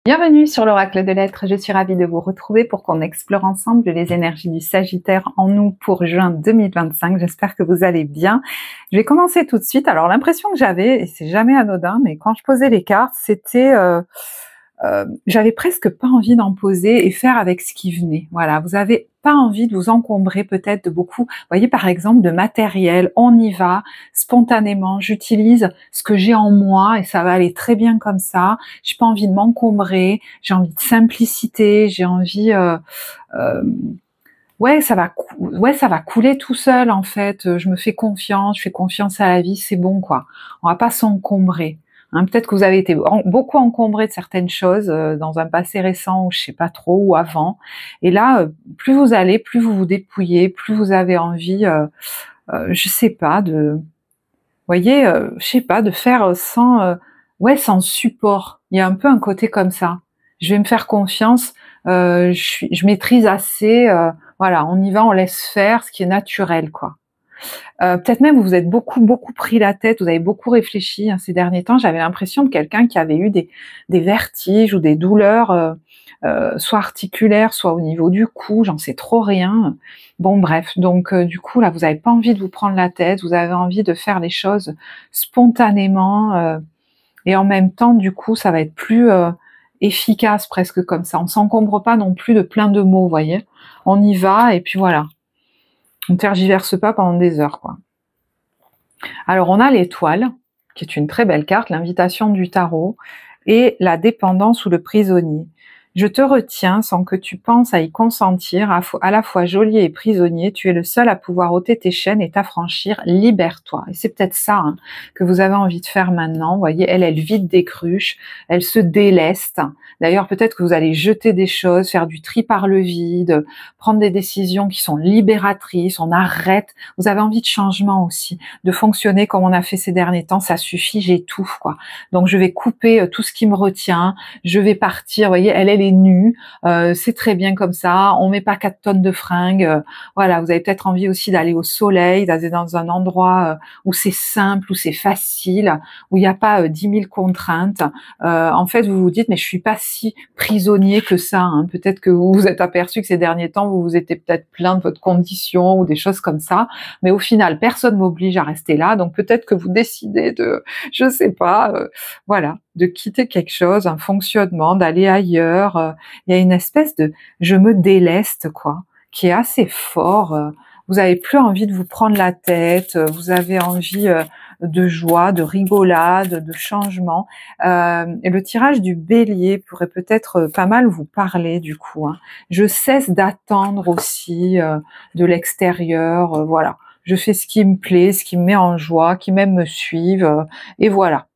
Bienvenue sur l'Oracle de l'Être, je suis ravie de vous retrouver pour qu'on explore ensemble les énergies du Sagittaire en nous pour juin 2025, j'espère que vous allez bien. Je vais commencer tout de suite. Alors l'impression que j'avais, et c'est jamais anodin, mais quand je posais les cartes, c'était... j'avais presque pas envie d'en poser et faire avec ce qui venait. Voilà, vous avez pas envie de vous encombrer peut-être de beaucoup, vous voyez par exemple de matériel, on y va spontanément, j'utilise ce que j'ai en moi et ça va aller très bien comme ça, j'ai pas envie de m'encombrer, j'ai envie de simplicité, j'ai envie... ouais, ça va couler tout seul en fait, je me fais confiance, je fais confiance à la vie, c'est bon quoi, on va pas s'encombrer. Hein, peut-être que vous avez été beaucoup encombré de certaines choses dans un passé récent ou je sais pas trop, ou avant. Et là, plus vous allez, plus vous vous dépouillez, plus vous avez envie, je sais pas, de, vous voyez, je sais pas, de faire sans, sans support. Il y a un peu un côté comme ça. Je vais me faire confiance, je maîtrise assez, voilà, on y va, on laisse faire ce qui est naturel, quoi. Peut-être même vous vous êtes beaucoup pris la tête, vous avez beaucoup réfléchi ces derniers temps. J'avais l'impression de quelqu'un qui avait eu des vertiges ou des douleurs, soit articulaires, soit au niveau du cou, j'en sais trop rien. Bon bref, donc du coup là, vous n'avez pas envie de vous prendre la tête, vous avez envie de faire les choses spontanément, et en même temps, du coup, ça va être plus efficace presque comme ça. On s'encombre pas non plus de plein de mots, vous voyez. On y va et puis voilà. On ne tergiverse pas pendant des heures, quoi. Alors, on a l'étoile, qui est une très belle carte, l'invitation du tarot, et la dépendance ou le prisonnier. Je te retiens sans que tu penses à y consentir, à la fois geôlier et prisonnier, tu es le seul à pouvoir ôter tes chaînes et t'affranchir, libère-toi. Et c'est peut-être ça que vous avez envie de faire maintenant, vous voyez, elle vide des cruches, elle se déleste. D'ailleurs, peut-être que vous allez jeter des choses, faire du tri par le vide, prendre des décisions qui sont libératrices, on arrête, vous avez envie de changement aussi, de fonctionner comme on a fait ces derniers temps, ça suffit, j'étouffe, quoi. Donc je vais couper tout ce qui me retient, je vais partir, vous voyez, elle est nue, c'est très bien comme ça, on met pas 4 tonnes de fringues, voilà, vous avez peut-être envie aussi d'aller au soleil, d'aller dans un endroit où c'est simple, où c'est facile, où il n'y a pas 10 000 contraintes, en fait vous vous dites mais je suis pas si prisonnier que ça, hein. Peut-être que vous vous êtes aperçu que ces derniers temps vous vous étiez peut-être plaint de votre condition ou des choses comme ça, mais au final personne m'oblige à rester là, donc peut-être que vous décidez de, je sais pas, voilà, de quitter quelque chose, un fonctionnement, d'aller ailleurs. Il y a une espèce de je me déleste, quoi, qui est assez fort. Vous avez plus envie de vous prendre la tête, vous avez envie de joie, de rigolade, de changement. Et le tirage du bélier pourrait peut-être pas mal vous parler du coup. Hein. Je cesse d'attendre aussi de l'extérieur, voilà. Je fais ce qui me plaît, ce qui me met en joie, qui même me suivent, et voilà.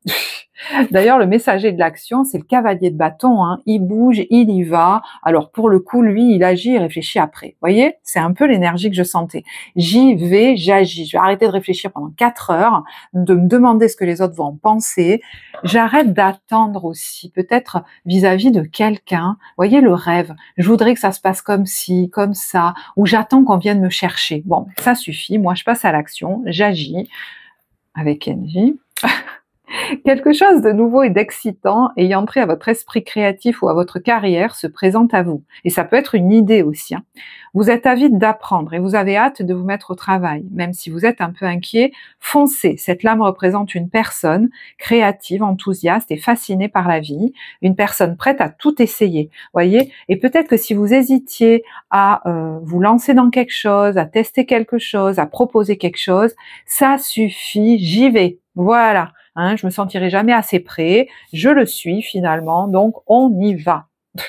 D'ailleurs, le messager de l'action, c'est le cavalier de bâton, hein. Il bouge, il y va. Alors pour le coup, lui, il agit et réfléchit après. Vous voyez, c'est un peu l'énergie que je sentais. J'y vais, j'agis. Je vais arrêter de réfléchir pendant 4 heures, de me demander ce que les autres vont en penser. J'arrête d'attendre aussi, peut-être vis-à-vis de quelqu'un. Vous voyez le rêve. Je voudrais que ça se passe comme ci, comme ça, ou j'attends qu'on vienne me chercher. Bon, ça suffit. Moi, je passe à l'action, j'agis avec envie. Quelque chose de nouveau et d'excitant ayant trait à votre esprit créatif ou à votre carrière se présente à vous. Et ça peut être une idée aussi. Hein. Vous êtes avide d'apprendre et vous avez hâte de vous mettre au travail. Même si vous êtes un peu inquiet, foncez. Cette lame représente une personne créative, enthousiaste et fascinée par la vie. Une personne prête à tout essayer. Voyez. Et peut-être que si vous hésitiez à vous lancer dans quelque chose, à tester quelque chose, à proposer quelque chose, ça suffit, j'y vais. Voilà. Hein, je me sentirai jamais assez près, je le suis finalement, donc on y va. Vous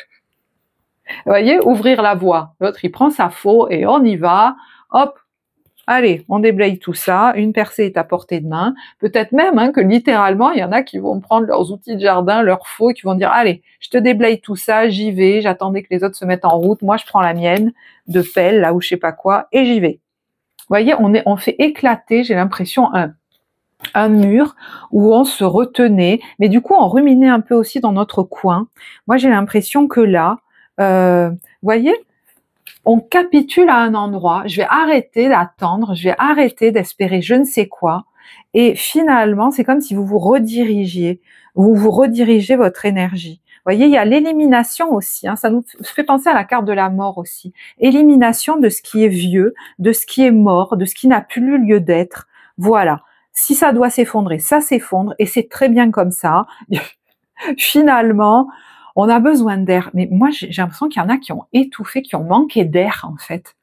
voyez, ouvrir la voie. L'autre, il prend sa faux et on y va. Hop, allez, on déblaye tout ça. Une percée est à portée de main. Peut-être même que littéralement, il y en a qui vont prendre leurs outils de jardin, leurs faux, et qui vont dire, allez, je te déblaye tout ça, j'y vais. J'attendais que les autres se mettent en route. Moi, je prends la mienne de pelle, là où je sais pas quoi, et j'y vais. Vous voyez, on fait éclater, j'ai l'impression, un mur où on se retenait, mais du coup on ruminait un peu aussi dans notre coin. Moi j'ai l'impression que là, vous voyez, on capitule à un endroit, je vais arrêter d'attendre, je vais arrêter d'espérer je ne sais quoi, et finalement c'est comme si vous vous redirigez votre énergie. voyez, il y a l'élimination aussi, hein, ça nous fait penser à la carte de la mort aussi. Élimination de ce qui est vieux, de ce qui est mort, de ce qui n'a plus lieu d'être. Voilà. Si ça doit s'effondrer, ça s'effondre, et c'est très bien comme ça. Finalement, on a besoin d'air. Mais moi, j'ai l'impression qu'il y en a qui ont étouffé, qui ont manqué d'air, en fait.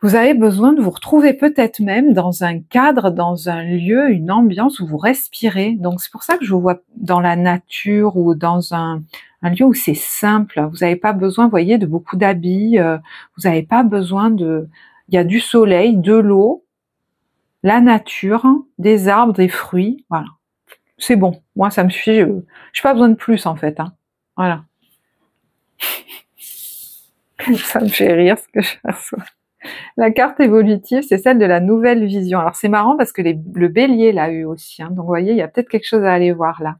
Vous avez besoin de vous retrouver peut-être même dans un cadre, dans un lieu, une ambiance où vous respirez. Donc c'est pour ça que je vous vois dans la nature ou dans un lieu où c'est simple. Vous n'avez pas besoin, vous voyez, de beaucoup d'habits. Vous n'avez pas besoin de... Il y a du soleil, de l'eau, la nature, des arbres, des fruits. Voilà. C'est bon. Moi, ça me suffit. Je n'ai pas besoin de plus, en fait. Hein. Voilà. Ça me fait rire ce que je reçois. La carte évolutive, c'est celle de la nouvelle vision. Alors c'est marrant parce que le bélier l'a eu aussi. Hein. Donc vous voyez, il y a peut-être quelque chose à aller voir là.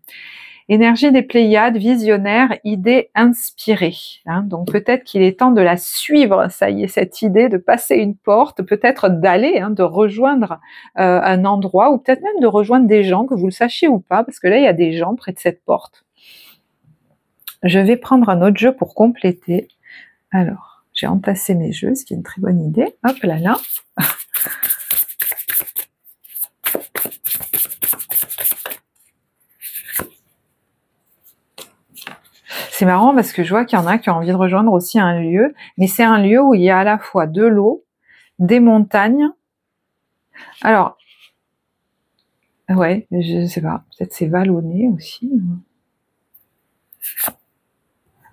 Énergie des Pléiades, visionnaire, idée inspirée. Hein. Donc peut-être qu'il est temps de la suivre, ça y est, cette idée de passer une porte, peut-être d'aller, hein, de rejoindre un endroit ou peut-être même de rejoindre des gens, que vous le sachiez ou pas, parce que là il y a des gens près de cette porte. Je vais prendre un autre jeu pour compléter. Alors. J'ai entassé mes jeux, ce qui est une très bonne idée. Hop là là. C'est marrant parce que je vois qu'il y en a qui ont envie de rejoindre aussi un lieu, mais c'est un lieu où il y a à la fois de l'eau, des montagnes. Alors, ouais, je sais pas, peut-être c'est vallonné aussi.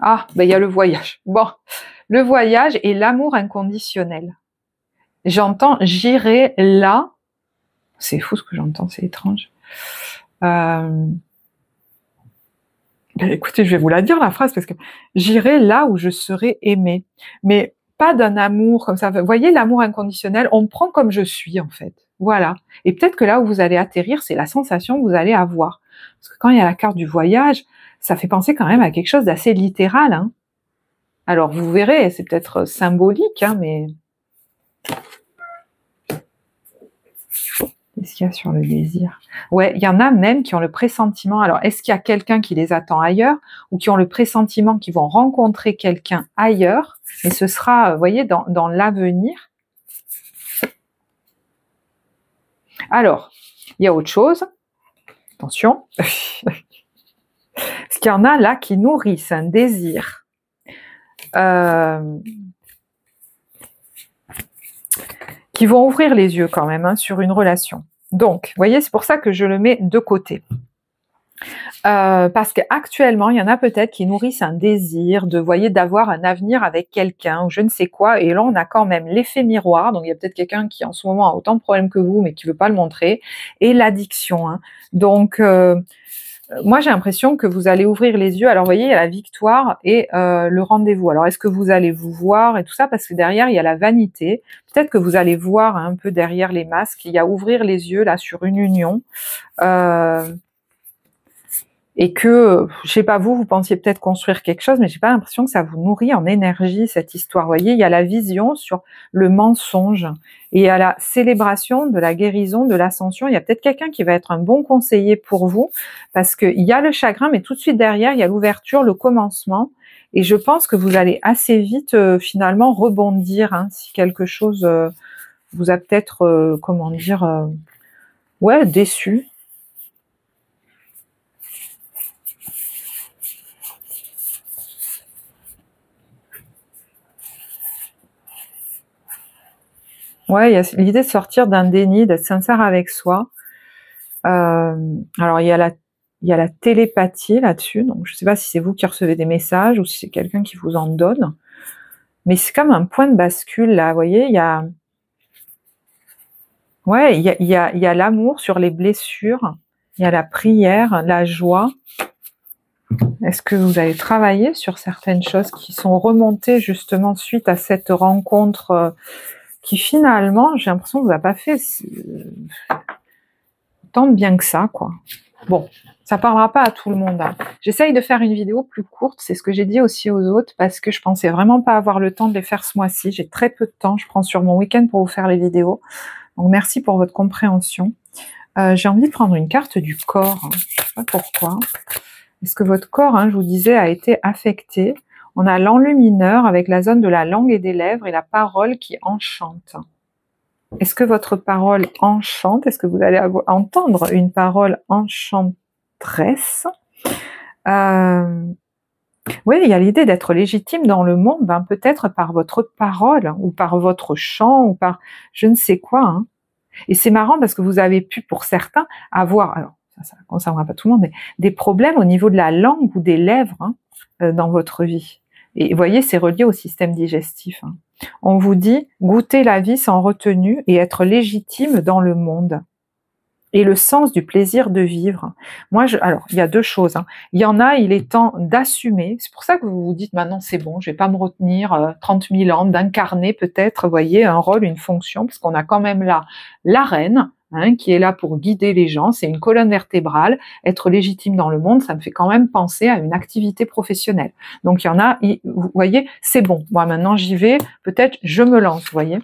Ah, ben il y a le voyage. Bon, le voyage et l'amour inconditionnel. J'entends j'irai là. C'est fou ce que j'entends, c'est étrange. Ben écoutez, je vais vous la dire la phrase parce que j'irai là où je serai aimée. Mais pas d'un amour comme ça. Vous voyez, l'amour inconditionnel, on me prend comme je suis en fait. Voilà. Et peut-être que là où vous allez atterrir, c'est la sensation que vous allez avoir. Parce que quand il y a la carte du voyage, ça fait penser quand même à quelque chose d'assez littéral. Hein. Alors vous verrez, c'est peut-être symbolique, hein, mais... Qu'est-ce qu'il y a sur le désir? Ouais, il y en a même qui ont le pressentiment. Alors, est-ce qu'il y a quelqu'un qui les attend ailleurs ou qui ont le pressentiment qu'ils vont rencontrer quelqu'un ailleurs? Et ce sera, vous voyez, dans l'avenir. Alors, il y a autre chose. Attention. Parce qu'il y en a là qui nourrissent un désir. Qui vont ouvrir les yeux quand même, hein, sur une relation. Donc, vous voyez, c'est pour ça que je le mets de côté. Parce qu'actuellement, il y en a peut-être qui nourrissent un désir de, voyez, d'avoir un avenir avec quelqu'un ou je ne sais quoi. Et là, on a quand même l'effet miroir. Donc, il y a peut-être quelqu'un qui en ce moment a autant de problèmes que vous, mais qui veut pas le montrer. Et l'addiction. Hein. Donc, moi, j'ai l'impression que vous allez ouvrir les yeux. Alors, vous voyez, il y a la victoire et le rendez-vous. Alors, est-ce que vous allez vous voir et tout ça? Parce que derrière, il y a la vanité. Peut-être que vous allez voir un peu derrière les masques. Il y a ouvrir les yeux là sur une union. Et que, je sais pas vous pensiez peut-être construire quelque chose, mais j'ai pas l'impression que ça vous nourrit en énergie, cette histoire. Vous voyez, il y a la vision sur le mensonge, et il y a la célébration de la guérison, de l'ascension. Il y a peut-être quelqu'un qui va être un bon conseiller pour vous, parce qu'il y a le chagrin, mais tout de suite derrière, il y a l'ouverture, le commencement, et je pense que vous allez assez vite, finalement, rebondir, hein, si quelque chose vous a peut-être, comment dire, ouais, déçu. Ouais, il y a l'idée de sortir d'un déni, d'être sincère avec soi. Alors il y a la télépathie là-dessus, donc je sais pas si c'est vous qui recevez des messages ou si c'est quelqu'un qui vous en donne, mais c'est comme un point de bascule là, vous voyez, il y a l'amour sur les blessures, il y a la prière, la joie. Est-ce que vous avez travaillé sur certaines choses qui sont remontées justement suite à cette rencontre qui finalement, j'ai l'impression que vous n'a pas fait tant de bien que ça, quoi. Bon, ça parlera pas à tout le monde. Hein. J'essaye de faire une vidéo plus courte, c'est ce que j'ai dit aussi aux autres, parce que je pensais vraiment pas avoir le temps de les faire ce mois-ci. J'ai très peu de temps, je prends sur mon week-end pour vous faire les vidéos. Donc merci pour votre compréhension. J'ai envie de prendre une carte du corps, hein. Je sais pas pourquoi. Est-ce que votre corps, hein, je vous disais, a été affecté? On a l'enlumineur avec la zone de la langue et des lèvres et la parole qui enchante. Est-ce que votre parole enchante? Est-ce que vous allez entendre une parole enchanteresse? Oui, il y a l'idée d'être légitime dans le monde, hein, peut-être par votre parole, ou par votre chant, ou par je ne sais quoi. Hein. Et c'est marrant parce que vous avez pu, pour certains, avoir, alors ça ne concernera pas tout le monde, mais des problèmes au niveau de la langue ou des lèvres hein, dans votre vie. Et vous voyez, c'est relié au système digestif. Hein. On vous dit goûter la vie sans retenue et être légitime dans le monde. Et le sens du plaisir de vivre. Moi, alors, il y a deux choses. Hein. Il y en a, il est temps d'assumer. C'est pour ça que vous vous dites maintenant, c'est bon, je vais pas me retenir 30 000 ans, d'incarner peut-être, vous voyez, un rôle, une fonction, parce qu'on a quand même là la reine, hein, qui est là pour guider les gens. C'est une colonne vertébrale. Être légitime dans le monde, ça me fait quand même penser à une activité professionnelle. Donc, il y en a, vous voyez, c'est bon. Moi, maintenant, j'y vais. Peut-être, je me lance, vous voyez.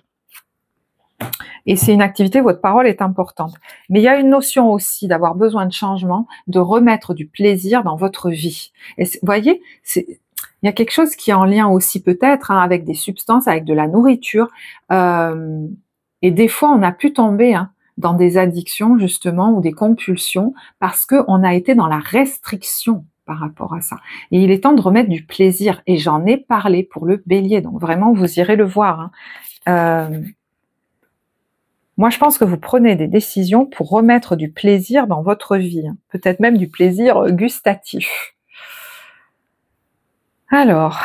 Et c'est une activité, votre parole est importante. Mais il y a une notion aussi d'avoir besoin de changement, de remettre du plaisir dans votre vie. Et vous voyez, il y a quelque chose qui est en lien aussi peut-être hein, avec des substances, avec de la nourriture. Et des fois, on a pu tomber hein, dans des addictions justement ou des compulsions parce qu'on a été dans la restriction par rapport à ça. Et il est temps de remettre du plaisir. Et j'en ai parlé pour le bélier. Donc vraiment, vous irez le voir. Hein. Moi, je pense que vous prenez des décisions pour remettre du plaisir dans votre vie, hein. Peut-être même du plaisir gustatif. Alors,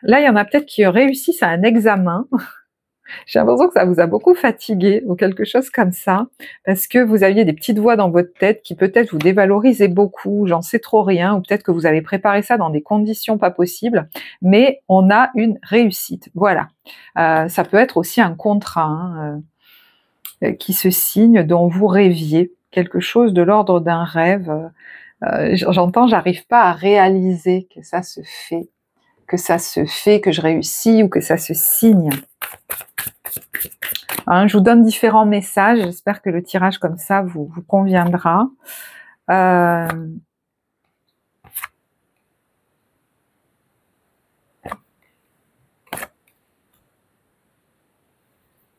là, il y en a peut-être qui réussissent à un examen. J'ai l'impression que ça vous a beaucoup fatigué ou quelque chose comme ça, parce que vous aviez des petites voix dans votre tête qui peut-être vous dévalorisaient beaucoup, j'en sais trop rien, ou peut-être que vous avez préparé ça dans des conditions pas possibles, mais on a une réussite. Voilà. Ça peut être aussi un contrat, hein, qui se signe, dont vous rêviez, quelque chose de l'ordre d'un rêve. J'entends, j'arrive pas à réaliser que ça se fait, que je réussis ou que ça se signe. Hein, je vous donne différents messages, j'espère que le tirage comme ça vous conviendra.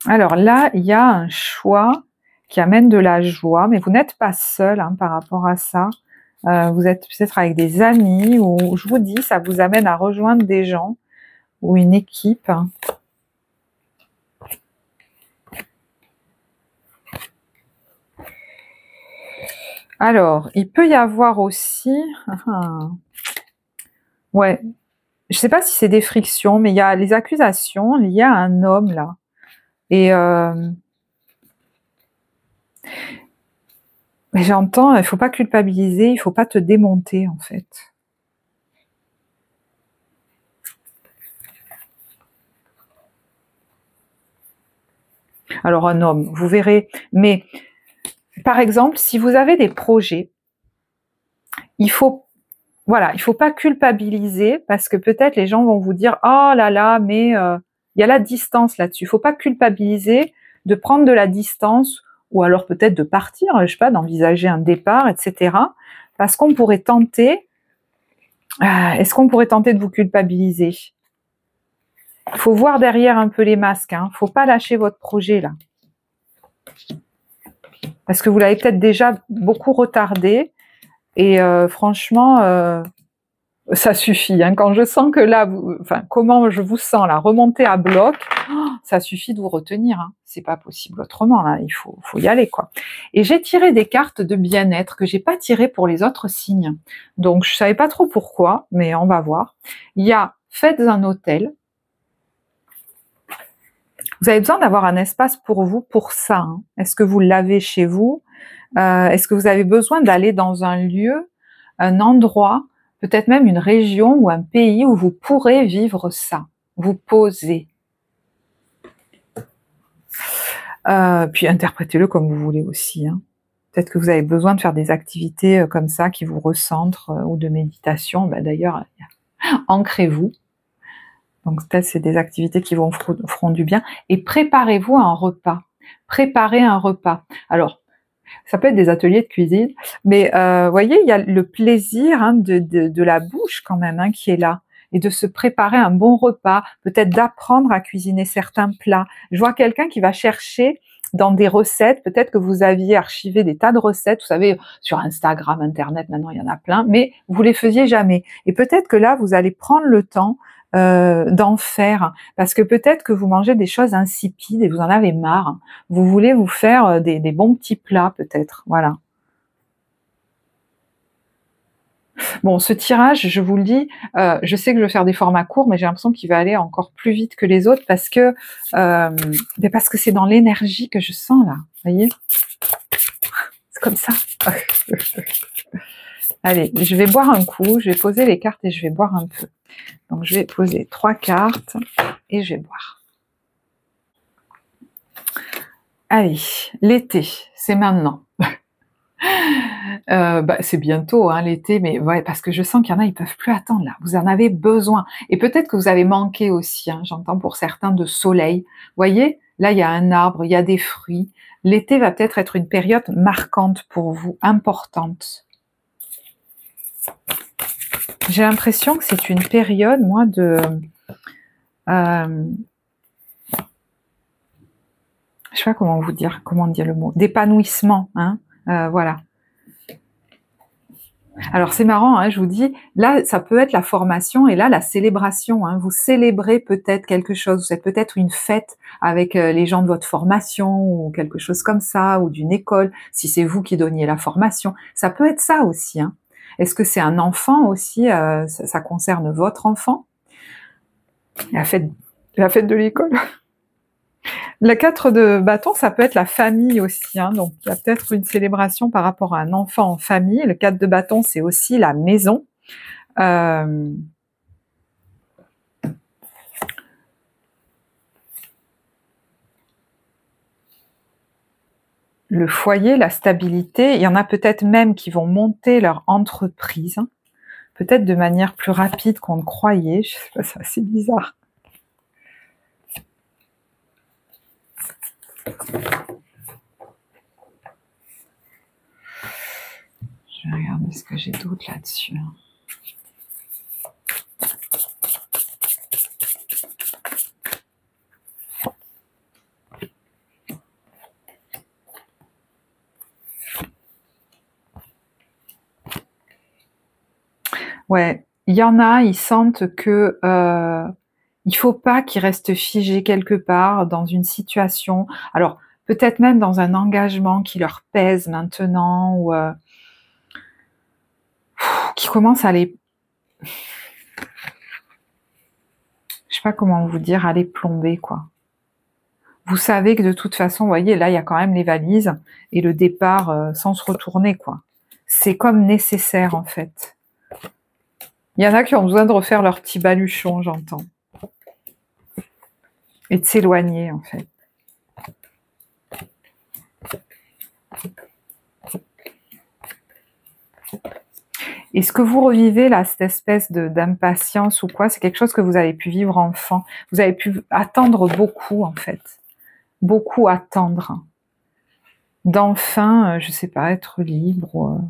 Alors là, il y a un choix qui amène de la joie, mais vous n'êtes pas seul hein, par rapport à ça. Vous êtes peut-être avec des amis, ou je vous dis, ça vous amène à rejoindre des gens ou une équipe. Alors, il peut y avoir aussi... ouais, je ne sais pas si c'est des frictions, mais il y a les accusations liées à un homme, là. Et j'entends, il ne faut pas culpabiliser, il ne faut pas te démonter, en fait. Alors, un homme, vous verrez. Mais, par exemple, si vous avez des projets, il faut... Voilà, il ne faut pas culpabiliser parce que peut-être les gens vont vous dire « Oh là là, mais il y a la distance là-dessus. » Il ne faut pas culpabiliser de prendre de la distance ou alors peut-être de partir, je ne sais pas, d'envisager un départ, etc. Parce qu'on pourrait tenter... Est-ce qu'on pourrait tenter de vous culpabiliser? Il faut voir derrière un peu les masques. Hein. Il ne faut pas lâcher votre projet là. Parce que vous l'avez peut-être déjà beaucoup retardé. Et franchement, ça suffit. Hein. Quand je sens que là, comment je vous sens là, remonter à bloc, ça suffit de vous retenir. Hein. C'est pas possible autrement. Là, il faut y aller quoi. Et j'ai tiré des cartes de bien-être que j'ai pas tirées pour les autres signes. Donc je savais pas trop pourquoi, mais on va voir. Il y a faites un hôtel. Vous avez besoin d'avoir un espace pour vous pour ça. Hein. Est-ce que vous l'avez chez vous? Est-ce que vous avez besoin d'aller dans un lieu, un endroit, peut-être même une région ou un pays où vous pourrez vivre ça, vous poser. Puis interprétez-le comme vous voulez aussi. Hein. Peut-être que vous avez besoin de faire des activités comme ça qui vous recentrent ou de méditation. Ben, d'ailleurs, ancrez-vous. Donc peut-être c'est des activités qui vous feront du bien. Et préparez-vous à un repas. Préparez un repas. Alors, Ça peut être des ateliers de cuisine, mais voyez, il y a le plaisir hein, de la bouche quand même hein, qui est là, et de se préparer un bon repas, peut-être d'apprendre à cuisiner certains plats. Je vois quelqu'un qui va chercher dans des recettes, peut-être que vous aviez archivé des tas de recettes, vous savez, sur Instagram, Internet, maintenant il y en a plein, mais vous les faisiez jamais. Et peut-être que là, vous allez prendre le temps d'en faire, parce que peut-être que vous mangez des choses insipides et vous en avez marre. Vous voulez vous faire des bons petits plats, peut-être, voilà. Bon, ce tirage, je vous le dis, je sais que je vais faire des formats courts, mais j'ai l'impression qu'il va aller encore plus vite que les autres parce que c'est dans l'énergie que je sens là, vous voyez? C'est comme ça. Allez, je vais boire un coup, je vais poser les cartes et je vais boire un peu. Donc je vais poser 3 cartes et je vais boire. Allez, l'été, c'est maintenant. C'est bientôt hein, l'été, mais ouais, parce que je sens qu'il y en a, ils peuvent plus attendre là. Vous en avez besoin. Et peut-être que vous avez manqué aussi, hein, j'entends pour certains, de soleil. Voyez, là il y a un arbre, il y a des fruits. L'été va peut-être être une période marquante pour vous, importante. J'ai l'impression que c'est une période, moi, de... je sais pas comment dire le mot, d'épanouissement, hein, voilà. Alors c'est marrant, hein, je vous dis, là ça peut être la formation et là la célébration, hein, vous célébrez peut-être quelque chose, vous êtes peut-être une fête avec les gens de votre formation ou quelque chose comme ça, ou d'une école, si c'est vous qui donniez la formation, ça peut être ça aussi. Hein. Est-ce que c'est un enfant aussi, ça concerne votre enfant? La fête de l'école. La 4 de bâton, ça peut être la famille aussi, hein, donc il y a peut-être une célébration par rapport à un enfant en famille. Le 4 de bâton, c'est aussi la maison. Le foyer, la stabilité, il y en a peut-être même qui vont monter leur entreprise, hein, peut-être de manière plus rapide qu'on ne croyait, je sais pas, c'est assez bizarre. Je vais regarder ce que j'ai d'autre là-dessus. Ouais, il y en a, ils sentent que il faut pas qu'ils restent figés quelque part dans une situation. Alors peut-être même dans un engagement qui leur pèse maintenant ou qui commence à les, je sais pas comment vous dire, à les plomber quoi. Vous savez que de toute façon, vous voyez, là il y a quand même les valises et le départ sans se retourner quoi. C'est comme nécessaire en fait. Il y en a qui ont besoin de refaire leur petit baluchon, j'entends. Et de s'éloigner, en fait. Et ce que vous revivez, là, cette espèce d'impatience ou quoi, c'est quelque chose que vous avez pu vivre enfant. Vous avez pu attendre beaucoup, en fait. Beaucoup attendre. D'enfin, je sais pas, être libre.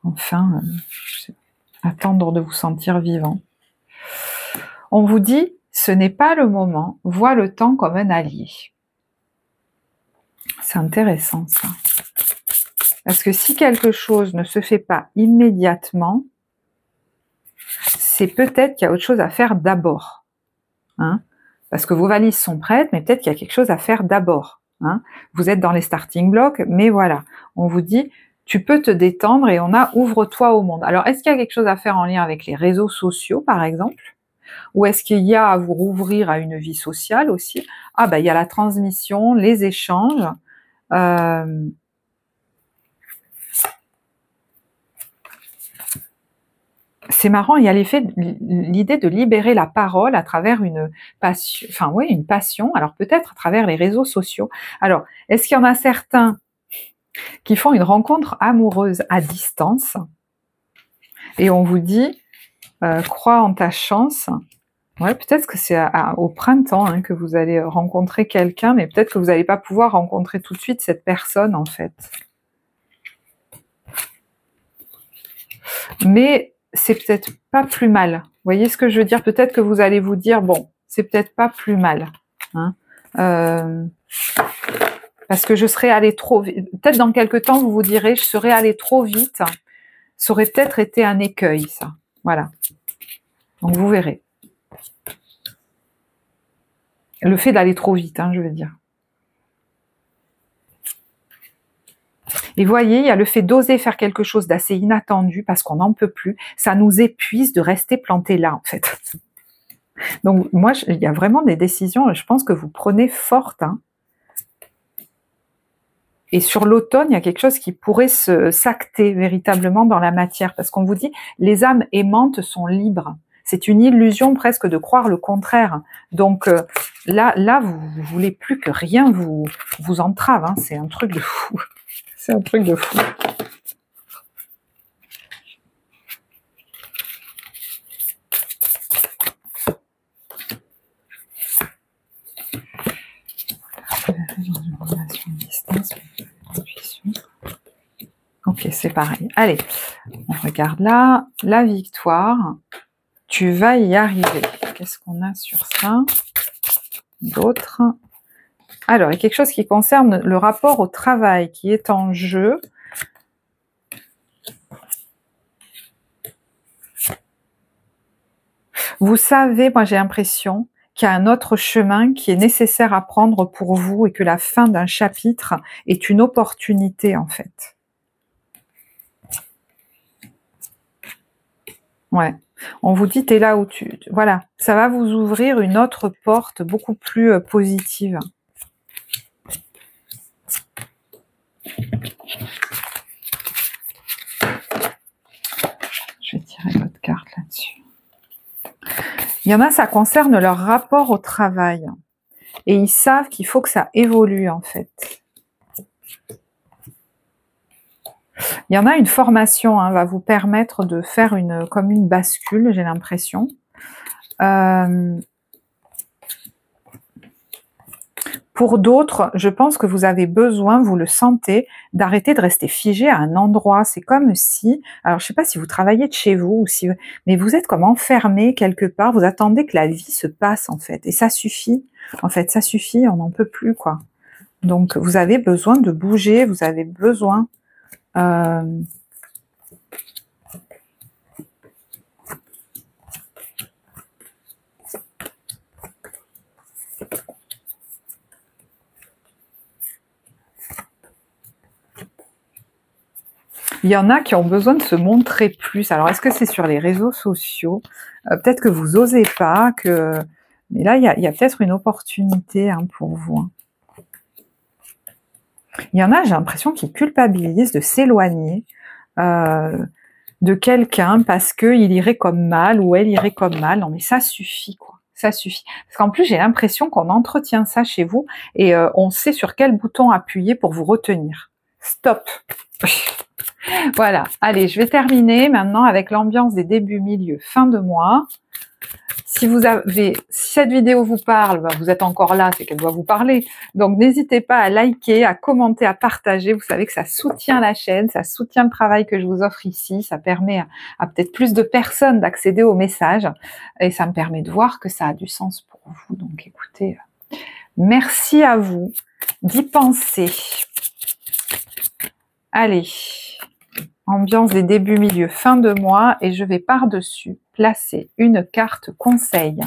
Enfin, je sais pas, attendre de vous sentir vivant. On vous dit, ce n'est pas le moment, vois le temps comme un allié. C'est intéressant ça. Parce que si quelque chose ne se fait pas immédiatement, c'est peut-être qu'il y a autre chose à faire d'abord. Hein, parce que vos valises sont prêtes, mais peut-être qu'il y a quelque chose à faire d'abord. Hein. Vous êtes dans les starting blocks, mais voilà, on vous dit, tu peux te détendre et on a ouvre-toi au monde. Alors, est-ce qu'il y a quelque chose à faire en lien avec les réseaux sociaux, par exemple? Ou est-ce qu'il y a à vous rouvrir à une vie sociale aussi? Ah ben, il y a la transmission, les échanges. C'est marrant, il y a l'idée de libérer la parole à travers une passion, enfin oui, une passion, alors peut-être à travers les réseaux sociaux. Alors, est-ce qu'il y en a certains qui font une rencontre amoureuse à distance et on vous dit crois en ta chance. Ouais, peut-être que c'est au printemps hein, que vous allez rencontrer quelqu'un, mais peut-être que vous n'allez pas pouvoir rencontrer tout de suite cette personne en fait. Mais c'est peut-être pas plus mal. Vous voyez ce que je veux dire? Peut-être que vous allez vous dire, bon, c'est peut-être pas plus mal. Hein, parce que je serais allée trop vite. Peut-être dans quelques temps, vous vous direz, je serais allée trop vite. Ça aurait peut-être été un écueil, ça. Voilà. Donc vous verrez. Le fait d'aller trop vite, hein, je veux dire. Et voyez, il y a le fait d'oser faire quelque chose d'assez inattendu parce qu'on n'en peut plus. Ça nous épuise de rester planté là, en fait. Donc moi, il y a vraiment des décisions, je pense que vous prenez fortes. Hein. Et sur l'automne, il y a quelque chose qui pourrait s'acter véritablement dans la matière. Parce qu'on vous dit, les âmes aimantes sont libres. C'est une illusion presque de croire le contraire. Donc là, vous voulez plus que rien vous entrave. Hein. C'est un truc de fou. C'est un truc de fou. Ok, c'est pareil. Allez, on regarde là. La victoire. Tu vas y arriver. Qu'est-ce qu'on a sur ça? D'autres. Alors, il y a quelque chose qui concerne le rapport au travail qui est en jeu. Vous savez, moi j'ai l'impression qu'il y a un autre chemin qui est nécessaire à prendre pour vous et que la fin d'un chapitre est une opportunité en fait. Ouais. On vous dit, t'es là où tu... Voilà, ça va vous ouvrir une autre porte beaucoup plus positive. Je vais tirer votre carte là-dessus. Il y en a, ça concerne leur rapport au travail. Et ils savent qu'il faut que ça évolue, en fait. Il y en a, une formation va vous permettre de faire comme une bascule, j'ai l'impression. Pour d'autres, je pense que vous avez besoin, vous le sentez, d'arrêter de rester figé à un endroit. C'est comme si, alors je ne sais pas si vous travaillez de chez vous, mais vous êtes comme enfermé quelque part, vous attendez que la vie se passe en fait. Et ça suffit, en fait, ça suffit, on n'en peut plus quoi. Donc vous avez besoin de bouger, vous avez besoin... Il y en a qui ont besoin de se montrer plus. Alors, est-ce que c'est sur les réseaux sociaux? Peut-être que vous osez pas, mais là, il y a peut-être une opportunité pour vous. Hein. Il y en a, j'ai l'impression, qui culpabilisent de s'éloigner de quelqu'un parce qu'il irait comme mal ou elle irait comme mal. Non, mais ça suffit, quoi. Ça suffit. Parce qu'en plus, j'ai l'impression qu'on entretient ça chez vous et on sait sur quel bouton appuyer pour vous retenir. Stop. Voilà. Allez, je vais terminer maintenant avec l'ambiance des débuts, milieu, fin de mois. Si cette vidéo vous parle, vous êtes encore là, c'est qu'elle doit vous parler. Donc, n'hésitez pas à liker, à commenter, à partager. Vous savez que ça soutient la chaîne, ça soutient le travail que je vous offre ici. Ça permet à peut-être plus de personnes d'accéder au message. Et ça me permet de voir que ça a du sens pour vous. Donc, écoutez, merci à vous d'y penser. Allez, ambiance des débuts, milieu, fin de mois. Et je vais par-dessus placer une carte conseil.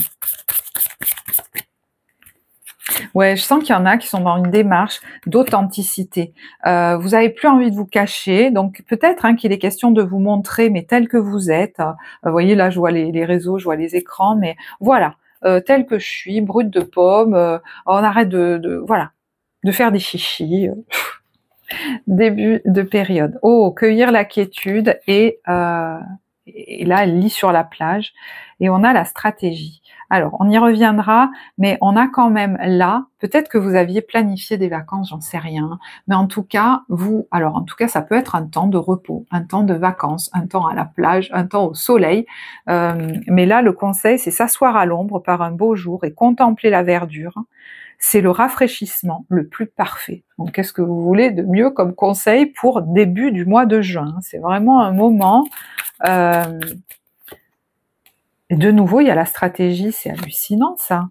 Ouais, je sens qu'il y en a qui sont dans une démarche d'authenticité. Vous n'avez plus envie de vous cacher, donc peut-être qu'il est question de vous montrer, mais tel que vous êtes. Vous voyez, là, je vois les réseaux, je vois les écrans, mais voilà, tel que je suis, brute de pomme, on arrête voilà, de faire des chichis. Début de période. Oh, cueillir la quiétude et là, elle lit sur la plage. et on a la stratégie. Alors, on y reviendra, mais on a quand même là, peut-être que vous aviez planifié des vacances, j'en sais rien, mais en tout cas, ça peut être un temps de repos, un temps de vacances, un temps à la plage, un temps au soleil, mais là, le conseil, c'est s'asseoir à l'ombre par un beau jour et contempler la verdure. C'est le rafraîchissement le plus parfait. Donc, qu'est-ce que vous voulez de mieux comme conseil pour début du mois de juin? C'est vraiment un moment... Et de nouveau, il y a la stratégie, c'est hallucinant ça.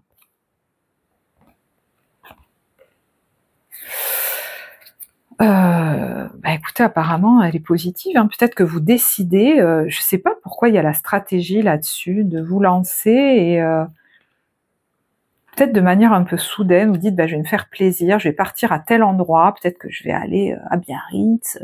Écoutez, apparemment, elle est positive. Hein. Peut-être que vous décidez, je ne sais pas pourquoi il y a la stratégie là-dessus, de vous lancer et peut-être de manière un peu soudaine, vous dites, je vais me faire plaisir, je vais partir à tel endroit, peut-être que je vais aller à Biarritz,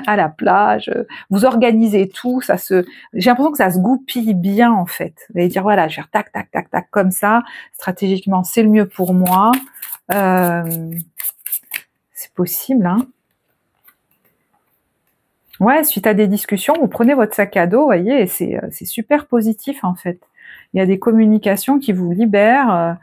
à la plage, vous organisez tout, j'ai l'impression que ça se goupille bien en fait. Vous allez dire, voilà, je vais faire tac, tac, tac, tac, comme ça, stratégiquement, c'est le mieux pour moi. C'est possible, hein. Ouais, suite à des discussions, vous prenez votre sac à dos, vous voyez, et c'est super positif en fait. Il y a des communications qui vous libèrent.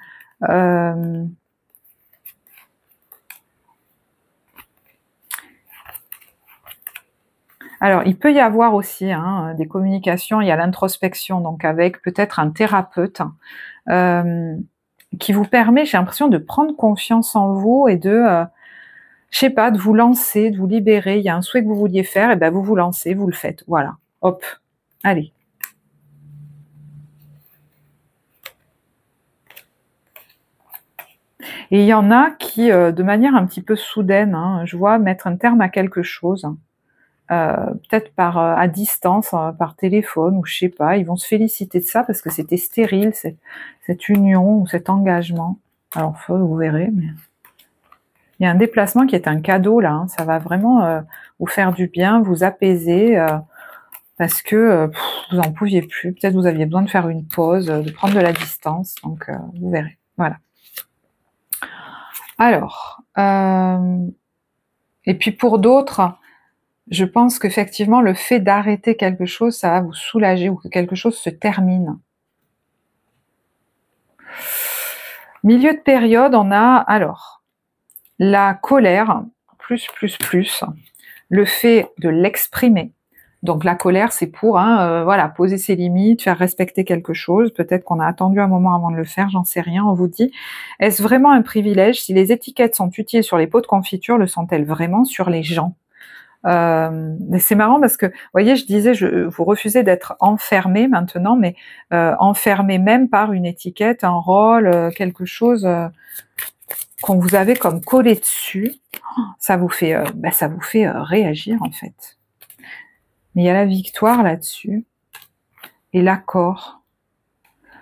Alors, il peut y avoir aussi des communications, il y a l'introspection, donc avec peut-être un thérapeute qui vous permet, j'ai l'impression, de prendre confiance en vous et de, je sais pas, de vous lancer, de vous libérer. Il y a un souhait que vous vouliez faire, et vous vous lancez, vous le faites. Voilà, hop, allez. Et il y en a qui, de manière un petit peu soudaine, je vois mettre un terme à quelque chose, peut-être à distance, par téléphone, ou je sais pas, ils vont se féliciter de ça parce que c'était stérile, cette union ou cet engagement. Alors, vous verrez, mais... Il y a un déplacement qui est un cadeau là, ça va vraiment vous faire du bien, vous apaiser, parce que vous en pouviez plus, peut-être vous aviez besoin de faire une pause, de prendre de la distance, donc vous verrez, voilà. Alors, et puis pour d'autres, je pense qu'effectivement le fait d'arrêter quelque chose, ça va vous soulager, ou que quelque chose se termine. Milieu de période, on a alors la colère, plus, le fait de l'exprimer. Donc la colère, c'est pour voilà, poser ses limites, faire respecter quelque chose. Peut-être qu'on a attendu un moment avant de le faire, j'en sais rien. On vous dit, est-ce vraiment un privilège? Si les étiquettes sont utiles sur les pots de confiture, le sont-elles vraiment sur les gens? C'est marrant parce que, vous voyez, je disais, vous refusez d'être enfermé maintenant, mais enfermé même par une étiquette, un rôle, quelque chose qu'on vous avait comme collé dessus. Ça vous fait réagir en fait. Mais il y a la victoire là-dessus et l'accord.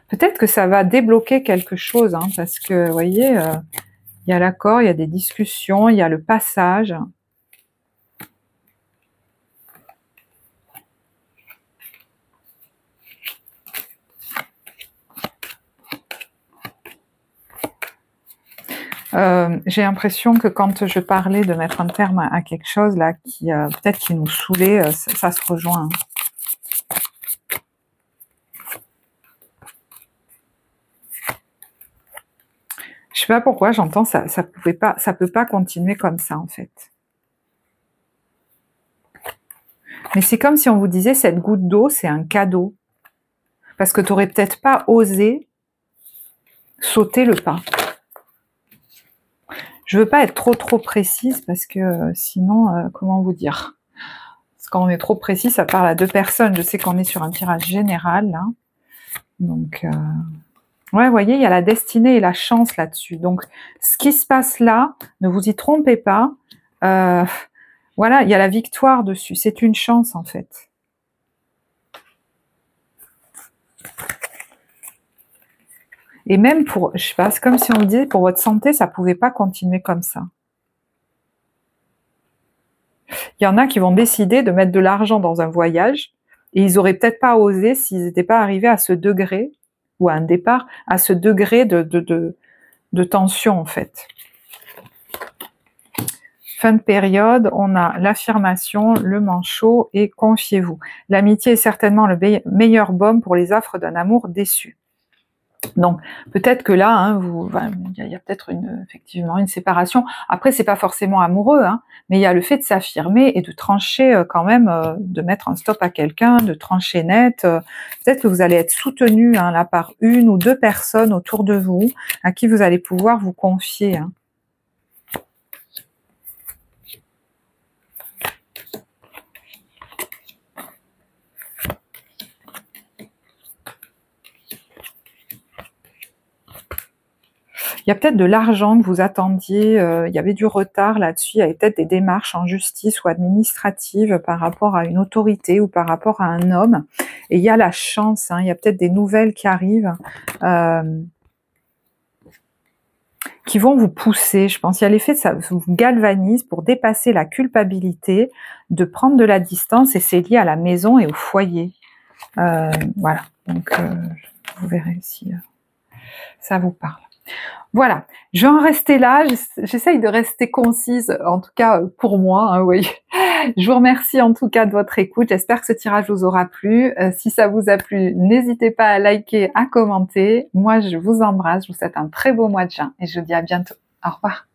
Peut-être que ça va débloquer quelque chose, parce que, vous voyez, il y a l'accord, il y a des discussions, il y a le passage. J'ai l'impression que quand je parlais de mettre un terme à quelque chose là, qui peut-être qui nous saoulait, ça se rejoint. Je sais pas pourquoi j'entends ça peut pas continuer comme ça en fait. Mais c'est comme si on vous disait cette goutte d'eau, c'est un cadeau. Parce que tu n'aurais peut-être pas osé sauter le pas. Je veux pas être trop précise parce que sinon, comment vous dire? Parce que quand on est trop précis, ça parle à deux personnes. Je sais qu'on est sur un tirage général, là. Donc, ouais, vous voyez, il y a la destinée et la chance là-dessus. Donc, ce qui se passe là, ne vous y trompez pas. Voilà, il y a la victoire dessus. C'est une chance, en fait. Et même pour, je sais pas, c'est comme si on vous disait, pour votre santé, ça pouvait pas continuer comme ça. Il y en a qui vont décider de mettre de l'argent dans un voyage, et ils auraient peut-être pas osé s'ils n'étaient pas arrivés à ce degré, ou à un départ, à ce degré de tension, en fait. fin de période, on a l'affirmation, le manchot et confiez-vous. L'amitié est certainement le meilleur baume pour les affres d'un amour déçu. Donc peut-être que là, hein, il y a peut-être effectivement une séparation. Après, c'est pas forcément amoureux, hein, mais il y a le fait de s'affirmer et de trancher quand même, de mettre un stop à quelqu'un, de trancher net. Peut-être que vous allez être soutenu hein, là par une ou deux personnes autour de vous à qui vous allez pouvoir vous confier. Hein. Il y a peut-être de l'argent que vous attendiez, il y avait du retard là-dessus, il y avait peut-être des démarches en justice ou administratives par rapport à une autorité ou par rapport à un homme. Et il y a la chance, hein, il y a peut-être des nouvelles qui arrivent, qui vont vous pousser, je pense. Il y a l'effet que ça vous galvanise pour dépasser la culpabilité, de prendre de la distance, et c'est lié à la maison et au foyer. Voilà, donc vous verrez si ça vous parle. Voilà, je vais en rester là, j'essaye de rester concise, en tout cas pour moi, hein, oui. Je vous remercie en tout cas de votre écoute, j'espère que ce tirage vous aura plu. Si ça vous a plu, n'hésitez pas à liker, à commenter. Moi je vous embrasse, je vous souhaite un très beau mois de juin et je vous dis à bientôt. Au revoir.